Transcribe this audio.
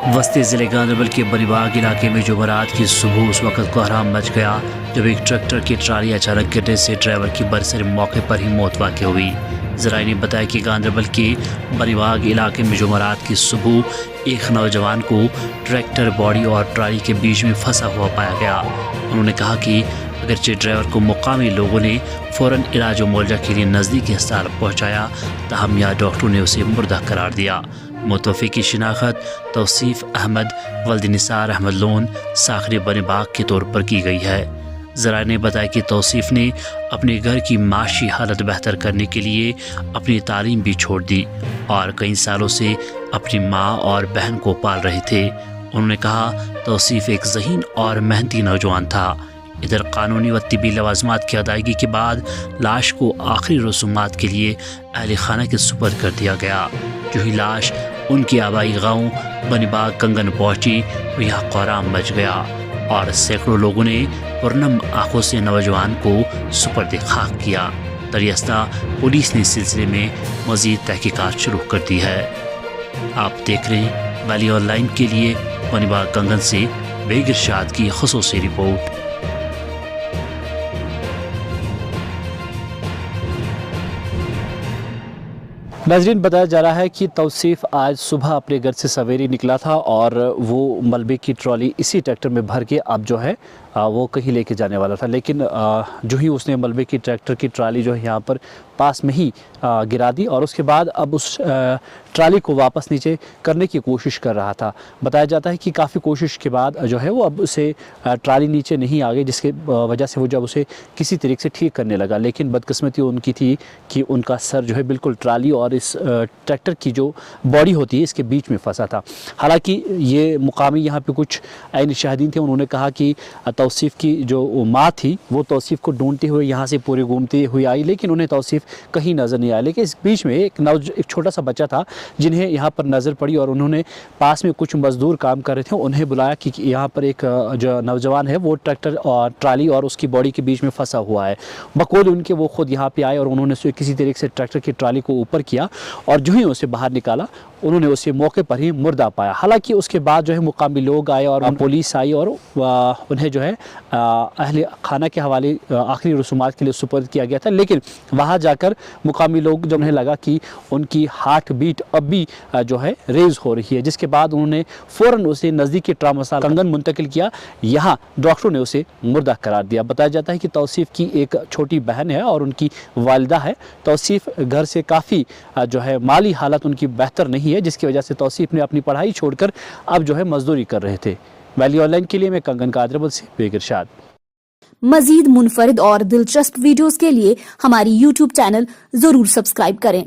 वस्ती ज़िले गांधरबल के बनीबाग इलाके में जुमेरात की सुबह उस वक्त कोहराम मच गया जब एक ट्रैक्टर की ट्राली अचानक गिरने से ड्राइवर की बरसर मौके पर ही मौत वाक़ हुई। ज़राए ने बताया कि गांधरबल के बनीबाग इलाके में जुमेरात की सुबह एक नौजवान को ट्रैक्टर बॉडी और ट्राली के बीच में फंसा हुआ पाया गया। उन्होंने कहा कि अगरचे ड्राइवर को मुकामी लोगों ने फ़ौरन इलाज व मुआवजा के लिए नज़दीकी अस्पताल पहुँचाया, ताहम यहाँ डॉक्टरों ने उसे मुर्दा करार दिया। मुतवफ़ी की शिनाख्त तौसीफ़ अहमद वल्द निसार अहमद लोन साखरी बनीबाग के तौर पर की गई है। ज़राए ने बताया कि तौसीफ़ ने अपने घर की माशी हालत बेहतर करने के लिए अपनी तालीम भी छोड़ दी और कई सालों से अपनी माँ और बहन को पाल रहे थे। उन्होंने कहा तौसीफ़ एक ज़हीन और मेहनती नौजवान था। इधर कानूनी व तिबी लवाज़मात की अदायगी के बाद लाश को आखिरी रसूमात के लिए अहल खाना के सुपर्द कर दिया गया। जो ही लाश उनके आबाई गाँव बनीबाग कंगन पहुँची तो यहाँ कोहराम मच गया और सैकड़ों लोगों ने पुरनम आंखों से नौजवान को सुपर्द खाक किया। दरियास्ता पुलिस ने इस सिलसिले में मज़ीद तहकीकात शुरू कर दी है। आप देख रहे हैं वैली ऑनलाइन के लिए बनीबाग कंगन से बेग इरशाद की ख़ुसूसी रिपोर्ट। नाज़रीन, बताया जा रहा है कि तौसीफ़ आज सुबह अपने घर से सवेरे निकला था और वो मलबे की ट्रॉली इसी ट्रैक्टर में भर के अब जो है वो कहीं लेके जाने वाला था, लेकिन जो ही उसने मलबे की ट्रैक्टर की ट्राली जो है यहाँ पर पास में ही गिरा दी और उसके बाद अब उस ट्राली को वापस नीचे करने की कोशिश कर रहा था। बताया जाता है कि काफ़ी कोशिश के बाद जो है वो अब उसे ट्राली नीचे नहीं आ गई, जिसके वजह से वो जब उसे किसी तरीके से ठीक करने लगा, लेकिन बदकिस्मती उनकी थी कि उनका सर जो है बिल्कुल ट्राली और इस ट्रैक्टर की जो बॉडी होती है इसके बीच में फंसा था। हालांकि ये मुकामी यहाँ पे कुछ ऐन शाहिदीन थे, उन्होंने कहा कि तौसीफ़ की जो माँ थी वो तौसीफ़ को ढूंढते हुए यहाँ से पूरे घूमते हुए आई, लेकिन उन्हें तौसीफ़ कहीं नज़र नहीं आया। लेकिन इस बीच में एक छोटा सा बच्चा था जिन्हें यहाँ पर नज़र पड़ी और उन्होंने पास में कुछ मज़दूर काम कर रहे थे, उन्हें बुलाया कि यहाँ पर एक जो नौजवान है वो ट्रैक्टर और ट्राली और उसकी बॉडी के बीच में फंसा हुआ है। बकौल उनके वो खुद यहाँ पे आए और उन्होंने किसी तरीके से ट्रैक्टर की ट्राली को ऊपर किया और जो ही उसे बाहर निकाला उन्होंने उसे मौके पर ही मुर्दा पाया। हालांकि उसके बाद जो है मुकामी लोग आए और पुलिस आई और उन्हें जो है अहले खाना के हवाले आखिरी रसूमात के लिए सुपर्द किया गया था, लेकिन वहाँ जाकर मुकामी लोग जब उन्हें लगा कि उनकी हार्ट बीट अब भी जो है रेज हो रही है, जिसके बाद उन्होंने फ़ौरन उसे नज़दीकी ट्रामा कंगन मुंतकिल किया। यहाँ डॉक्टरों ने उसे मुर्दा करार दिया। बताया जाता है कि तौसीफ़ की एक छोटी बहन है और उनकी वालिदा है। तौसीफ़ घर से काफ़ी जो है माली हालत उनकी बेहतर नहीं है, जिसकी वजह से तौसीफ़ ने अपनी पढ़ाई छोड़कर अब जो है मजदूरी कर रहे थे। वैली ऑनलाइन के लिए मैं कंगन गांधरबल से बेग इरशाद। मजीद मुनफरिद और दिलचस्प वीडियोस के लिए हमारी YouTube चैनल जरूर सब्सक्राइब करें।